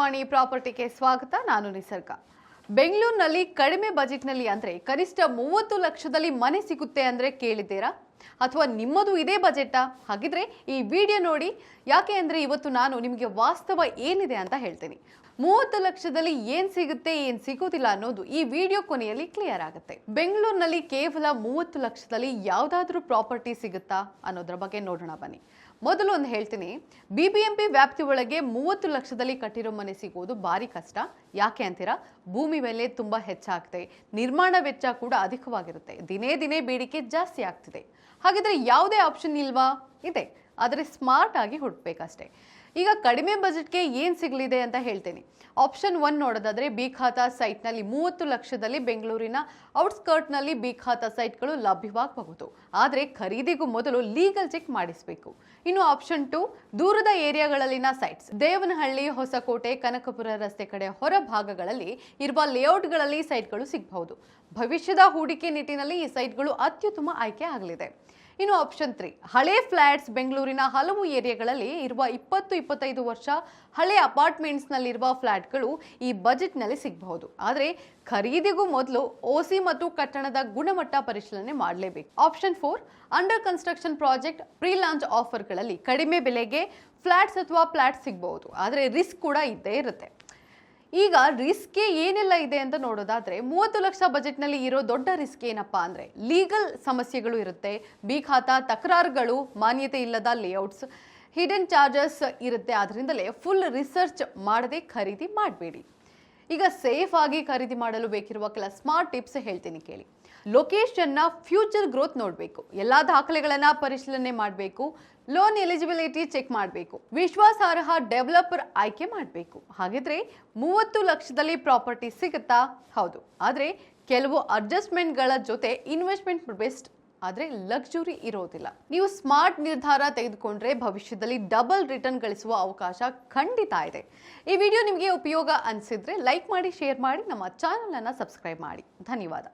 ವಾಣಿ ಪ್ರಾಪರ್ಟಿಗೆ ಸ್ವಾಗತ. ನಾನು ನಿಸರ್ಗ. ಬೆಂಗಳೂರಿನಲ್ಲಿ ಕಡಿಮೆ ಬಜೆಟ್ನಲ್ಲಿ ಅಂದ್ರೆ ಕನಿಷ್ಠ 30 ಲಕ್ಷದಲ್ಲಿ ಮನೆ ಸಿಗುತ್ತೆ ಅಂದ್ರೆ ಕೇಳಿದ್ದೀರಾ? ಅಥವಾ ನಿಮ್ಮದು ಇದೇ ಬಜೆಟಾ? ಹಾಗಿದ್ರೆ ಈ ವಿಡಿಯೋ ನೋಡಿ. ಯಾಕೆ ಅಂದ್ರೆ ಇವತ್ತು ನಾನು ನಿಮಗೆ ವಾಸ್ತವ ಏನಿದೆ ಅಂತ ಹೇಳ್ತೀನಿ. 30 ಲಕ್ಷದಲ್ಲಿ ಏನ್ ಸಿಗುತ್ತೆ ಏನ್ ಸಿಗೋದಿಲ್ಲ ಅನ್ನೋದು ಈ ವಿಡಿಯೋ ಕೊನೆಯಲ್ಲಿ ಕ್ಲಿಯರ್ ಆಗುತ್ತೆ. ಬೆಂಗಳೂರಿನಲ್ಲಿ ಕೇವಲ 30 ಲಕ್ಷದಲ್ಲಿ ಯಾವುದಾದ್ರೂ ಪ್ರಾಪರ್ಟಿ ಸಿಗುತ್ತಾ ಅನ್ನೋದ್ರ ಬಗ್ಗೆ ನೋಡೋಣ ಬನ್ನಿ. ಮೊದಲು ಒಂದು ಹೇಳ್ತೀನಿ, BBMP ವ್ಯಾಪ್ತಿ ಒಳಗೆ 30 ಲಕ್ಷದಲ್ಲಿ ಕಟ್ಟಿರೋ ಮನೆ ಸಿಗೋದು ಭಾರಿ ಕಷ್ಟ. ಯಾಕೆ ಅಂತೀರಾ? ಭೂಮಿ ಬೆಲೆ ತುಂಬಾ ಹೆಚ್ಚಾಗ್ತದೆ, ನಿರ್ಮಾಣ ವೆಚ್ಚ ಕೂಡ ಅಧಿಕವಾಗಿರುತ್ತೆ, ದಿನೇ ದಿನೇ ಬೇಡಿಕೆ ಜಾಸ್ತಿ ಆಗ್ತಿದೆ. ಹಾಗಿದ್ರೆ ಯಾವುದೇ ಆಪ್ಷನ್ ಇಲ್ವಾ? ಇದೆ, ಆದರೆ ಸ್ಮಾರ್ಟ್ ಆಗಿ ಹುಡುಕ್ಬೇಕಷ್ಟೇ. ಈಗ ಕಡಿಮೆ ಬಜೆಟ್ಗೆ ಏನು ಸಿಗಲಿದೆ ಅಂತ ಹೇಳ್ತೀನಿ. ಆಪ್ಷನ್ 1 ನೋಡೋದಾದ್ರೆ ಬಿಖಾತಾ ಸೈಟ್ನಲ್ಲಿ 30 ಲಕ್ಷದಲ್ಲಿ ಬೆಂಗಳೂರಿನ ಔಟ್ಸ್ಕರ್ಟ್ನಲ್ಲಿ ಬಿಖಾತಾ ಸೈಟ್ಗಳು ಲಭ್ಯವಾಗಬಹುದು. ಆದರೆ ಖರೀದಿಗೂ ಮೊದಲು ಲೀಗಲ್ ಚೆಕ್ ಮಾಡಿಸಬೇಕು. ಇನ್ನು ಆಪ್ಷನ್ 2 ದೂರದ ಏರಿಯಾಗಳಲ್ಲಿನ ಸೈಟ್ಸ್, ದೇವನಹಳ್ಳಿ, ಹೊಸಕೋಟೆ, ಕನಕಪುರ ರಸ್ತೆ ಕಡೆ ಹೊರ ಭಾಗಗಳಲ್ಲಿ ಇರುವ ಲೇಔಟ್ಗಳಲ್ಲಿ ಸೈಟ್ಗಳು ಸಿಗಬಹುದು. ಭವಿಷ್ಯದ ಹೂಡಿಕೆ ನಿಟ್ಟಿನಲ್ಲಿ ಈ ಸೈಟ್ಗಳು ಅತ್ಯುತ್ತಮ ಆಯ್ಕೆ ಆಗಲಿದೆ. ಇನ್ನು ಆಪ್ಷನ್ 3 ಹಳೆ ಫ್ಲಾಟ್ಸ್, ಬೆಂಗಳೂರಿನ ಹಲವು ಏರಿಯಾಗಳಲ್ಲಿ ಇರುವ 20-25 ವರ್ಷ ಹಳೆ ಅಪಾರ್ಟ್ಮೆಂಟ್ಸ್ನಲ್ಲಿರುವ ಫ್ಲಾಟ್ಗಳು ಈ ಬಜೆಟ್ನಲ್ಲಿ ಸಿಗಬಹುದು. ಆದರೆ ಖರೀದಿಗೂ ಮೊದಲು OC ಮತ್ತು ಕಟ್ಟಣದ ಗುಣಮಟ್ಟ ಪರಿಶೀಲನೆ ಮಾಡಲೇಬೇಕು. Option 4 under construction project, pre launch ಆಫರ್ಗಳಲ್ಲಿ ಕಡಿಮೆ ಬೆಲೆಗೆ ಫ್ಲಾಟ್ಸ್ ಅಥವಾ ಫ್ಲಾಟ್ಸ್ ಸಿಗಬಹುದು. ಆದರೆ ರಿಸ್ಕ್ ಕೂಡ ಇದ್ದೇ ಇರುತ್ತೆ. ಈಗ ರಿಸ್ಕ್ ಏನೆಲ್ಲ ಇದೆ ಅಂತ ನೋಡೋದಾದ್ರೆ, 30 ಲಕ್ಷ ಬಜೆಟ್ನಲ್ಲಿ ಇರೋ ದೊಡ್ಡ ರಿಸ್ಕ್ ಏನಪ್ಪಾ ಅಂದ್ರೆ ಲೀಗಲ್ ಸಮಸ್ಯೆಗಳು ಇರುತ್ತೆ, ಬಿಖಾತಾ ತಕರಾರುಗಳು, ಮಾನ್ಯತೆ ಇಲ್ಲದ ಲೇಔಟ್ಸ್, ಹಿಡನ್ ಚಾರ್ಜಸ್ ಇರುತ್ತೆ. ಅದರಿಂದಲೇ ಫುಲ್ ರಿಸರ್ಚ್ ಮಾಡದೆ ಖರೀದಿ ಮಾಡಬೇಡಿ. ಈಗ ಸೇಫ್ ಆಗಿ ಖರೀದಿ ಮಾಡಲು ಬೇಕಿರುವ ಕೆಲ ಸ್ಮಾರ್ಟ್ ಟಿಪ್ಸ್ ಹೇಳ್ತೀನಿ ಕೇಳಿ. ಲೊಕೇಶನ್ನ ಫ್ಯೂಚರ್ ಗ್ರೋತ್ ನೋಡಬೇಕು, ಎಲ್ಲಾ ದಾಖಲೆಗಳನ್ನ ಪರಿಶೀಲನೆ ಮಾಡಬೇಕು, ಲೋನ್ ಎಲಿಜಿಬಿಲಿಟಿ ಚೆಕ್ ಮಾಡಬೇಕು, ವಿಶ್ವಾಸಾರ್ಹ ಡೆವಲಪರ್ ಆಯ್ಕೆ ಮಾಡಬೇಕು. ಹಾಗಿದ್ರೆ 30 ಲಕ್ಷದಲ್ಲಿ ಪ್ರಾಪರ್ಟಿ ಸಿಗುತ್ತಾ? ಹೌದು, ಆದರೆ ಕೆಲವು ಅಡ್ಜಸ್ಟ್ಮೆಂಟ್ಗಳ ಜೊತೆ ಇನ್ವೆಸ್ಟ್ಮೆಂಟ್ ಬೆಸ್ಟ್, ಆದರೆ ಲಕ್ಸುರಿ ಇರೋದಿಲ್ಲ. ನೀವು ಸ್ಮಾರ್ಟ್ ನಿರ್ಧಾರ ತೆಗೆದುಕೊಂಡ್ರೆ ಭವಿಷ್ಯದಲ್ಲಿ ಡಬಲ್ ರಿಟರ್ನ್ ಗಳಿಸುವ ಅವಕಾಶ ಖಂಡಿತ ಇದೆ. ಈ ವಿಡಿಯೋ ನಿಮಗೆ ಉಪಯೋಗ ಅನಿಸಿದ್ರೆ ಲೈಕ್ ಮಾಡಿ, ಶೇರ್ ಮಾಡಿ, ನಮ್ಮ ಚಾನಲ್ ಅನ್ನು ಸಬ್ಸ್ಕ್ರೈಬ್ ಮಾಡಿ. ಧನ್ಯವಾದ.